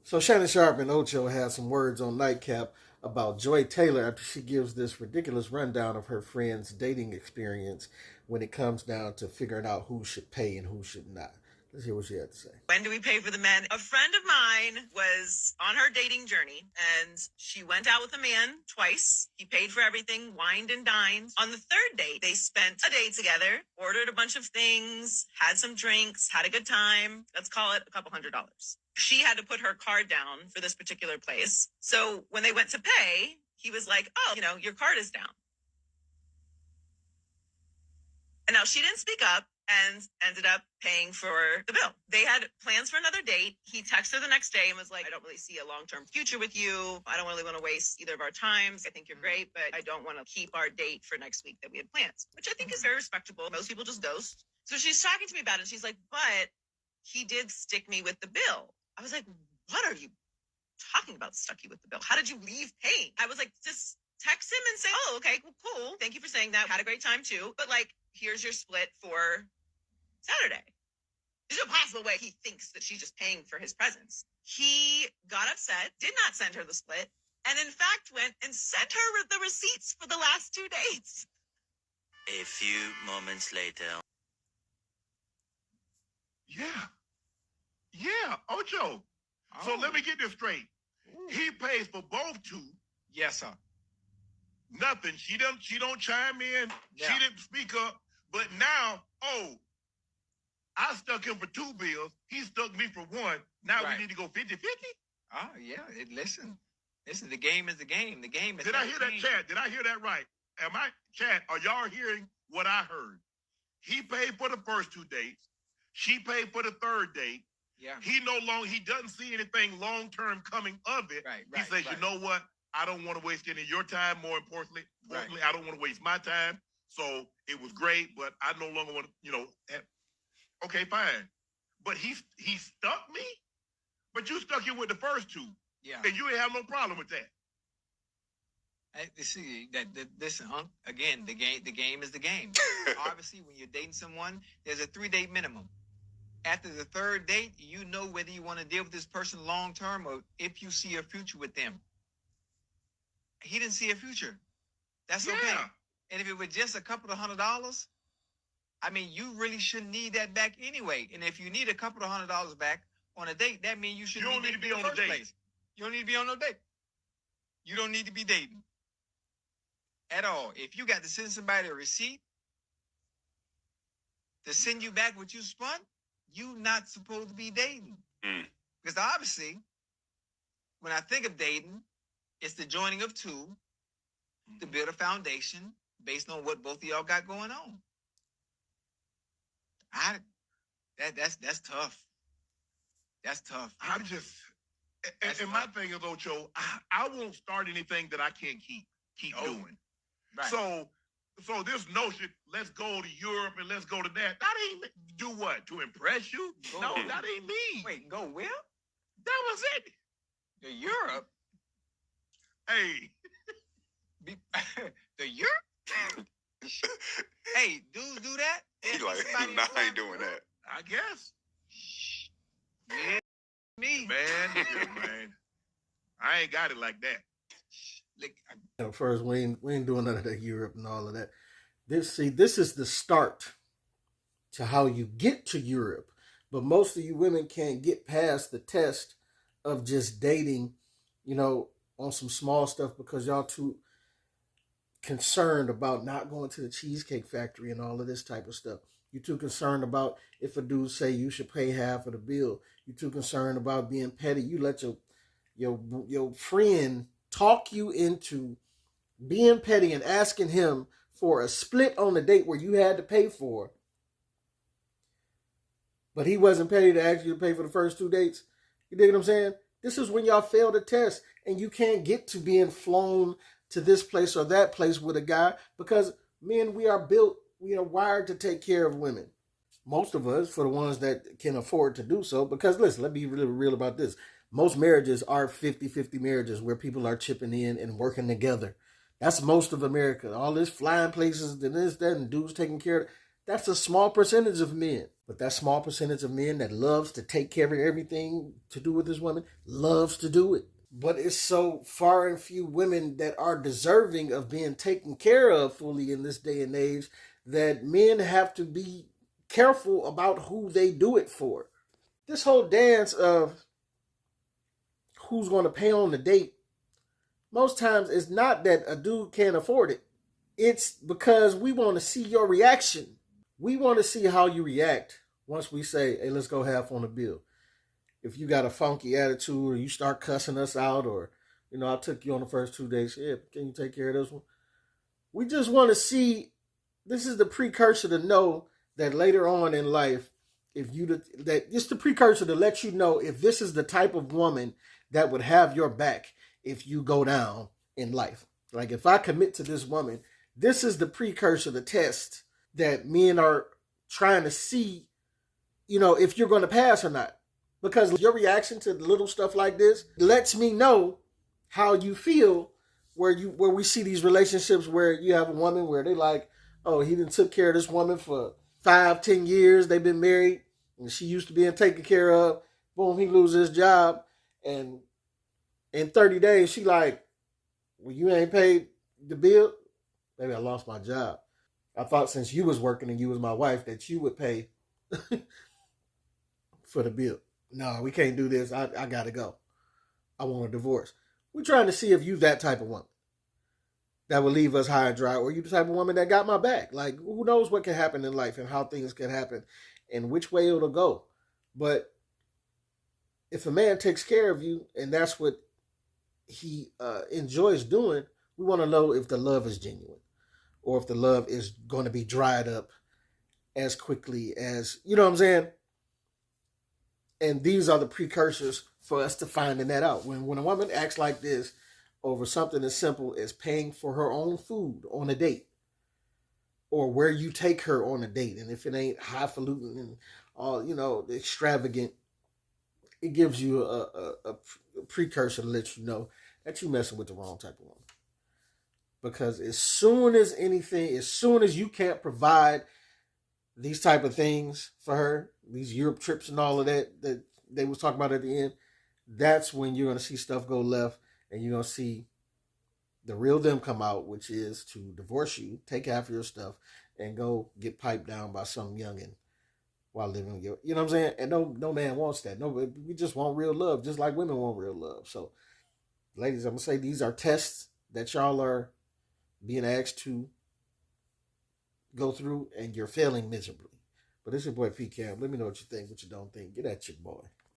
So Shannon Sharpe and Ocho had some words on Nightcap about Joy Taylor after she gives this ridiculous rundown of her friend's dating experience when it comes down to figuring out who should pay and who should not. Let's hear what she had to say. When do we pay for the men? A friend of mine was on her dating journey and she went out with a man twice. He paid for everything, wined and dined. On the third date, they spent a day together, ordered a bunch of things, had some drinks, had a good time. Let's call it a couple $100. She had to put her card down for this particular place. So when they went to pay, he was like, oh, your card is down. And now she didn't speak up and ended up paying for the bill. They had plans for another date. He texted her the next day and was like, I don't really see a long-term future with you. I don't really want to waste either of our times. I think you're great, but I don't want to keep our date for next week that we had planned, which I think is very respectable. Most people just ghost. So she's talking to me about it. She's like, but he did stick me with the bill. I was like, what are you talking about, stuck you with the bill? How did you leave paying? I was like, just text him and say, oh, okay, well, cool. Thank you for saying that. Had a great time too. But here's your split for Saturday. There's no possible way he thinks that she's just paying for his presence. He got upset, did not send her the split, and in fact went and sent her the receipts for the last 2 dates. A few moments later. Yeah, Ocho. Oh. So let me get this straight. Ooh. He pays for both two. Yes, sir. Nothing. She don't chime in. Yeah. She didn't speak up. But now, I stuck him for 2 bills. He stuck me for 1. Now we need to go 50-50? Oh, yeah. Listen, the game is the game. The game is Did I hear that, chat? Did I hear that right? Chat, are y'all hearing what I heard? He paid for the first 2 dates. She paid for the 3rd date. Yeah. He doesn't see anything long-term coming of it. He says, you know what? I don't want to waste any of your time. More importantly, I don't want to waste my time. So it was great, but I no longer want to, okay, fine. But he stuck me? But you stuck him with the first 2. Yeah. And you ain't have no problem with that. See, listen, again, the game is the game. Obviously, when you're dating someone, there's a 3-date minimum. After the 3rd date, you know whether you want to deal with this person long-term or if you see a future with them. He didn't see a future. That's okay. And if it was just a couple of $100, I mean, you really shouldn't need that back anyway. And if you need a couple of $100 back on a date, that means you shouldn't need to be on a date. Place. You don't need to be on no date. You don't need to be dating at all. If you got to send somebody a receipt to send you back what you spent, you not supposed to be dating. Because obviously, when I think of dating, it's the joining of two to build a foundation based on what both of y'all got going on. That's tough. That's tough. I'm just, and my thing is, Ocho, I won't start anything that I can't keep doing. Right. So this notion, let's go to Europe and let's go to that ain't do what? To impress you? No, that ain't me. Wait, go where? That was it. To Europe? Hey. The Europe? Hey, dudes do that? He's like, nah, I ain't doing that. I guess. Yeah, me. Man. I ain't got it like that. First, we ain't doing none of that Europe and all of that. This is the start to how you get to Europe. But most of you women can't get past the test of just dating, on some small stuff because y'all too concerned about not going to the Cheesecake Factory and all of this type of stuff. You're too concerned about if a dude say you should pay half of the bill. You're too concerned about being petty. You let your friend talk you into being petty and asking him for a split on the date where you had to pay for. But he wasn't petty to ask you to pay for the first 2 dates. You dig what I'm saying? This is when y'all fail the test and you can't get to being flown to this place or that place with a guy because men, we are wired to take care of women. Most of us, for the ones that can afford to do so, because listen, let's be really real about this. Most marriages are 50-50 marriages where people are chipping in and working together. That's most of America. All this flying places and this, that, and dudes taking care of it. That's a small percentage of men. But that small percentage of men that loves to take care of everything to do with this woman, loves to do it. But it's so far and few women that are deserving of being taken care of fully in this day and age that men have to be careful about who they do it for. This whole dance of who's going to pay on the date, most times it's not that a dude can't afford it. It's because we want to see your reaction. We want to see how you react once we say, hey, let's go half on the bill. If you got a funky attitude or you start cussing us out or, I took you on the first 2 days. Yeah, can you take care of this one? We just want to see, this is the precursor to know that later on in life, it's the precursor to let you know if this is the type of woman that would have your back if you go down in life. Like if I commit to this woman, this is the precursor, the test that men are trying to see, if you're going to pass or not. Because your reaction to little stuff like this lets me know how you feel where we see these relationships where you have a woman where they like, oh, he done took care of this woman for 5-10 years. They've been married and she used to being taken care of. Boom, he loses his job. And in 30 days, she like, well, you ain't paid the bill? Maybe I lost my job. I thought since you was working and you was my wife that you would pay for the bill. No, we can't do this. I got to go. I want a divorce. We're trying to see if you that type of woman that will leave us high and dry, or you the type of woman that got my back. Like, who knows what can happen in life and how things can happen and which way it'll go. But if a man takes care of you and that's what he enjoys doing, we want to know if the love is genuine or if the love is going to be dried up as quickly as, you know what I'm saying? And these are the precursors for us to finding that out. When a woman acts like this over something as simple as paying for her own food on a date, or where you take her on a date, and if it ain't highfalutin and all, extravagant, it gives you a precursor to let you know that you're messing with the wrong type of woman. Because as soon as you can't provide these type of things for her, these Europe trips and all of that they was talking about at the end, that's when you're going to see stuff go left and you're going to see the real them come out, which is to divorce you, take half of your stuff, and go get piped down by some youngin' while living with you. You know what I'm saying? And no man wants that. No, we just want real love, just like women want real love. So, ladies, I'm going to say these are tests that y'all are being asked to go through, and you're failing miserably. But this is your boy P Cam. Let me know what you think, what you don't think. Get at your boy.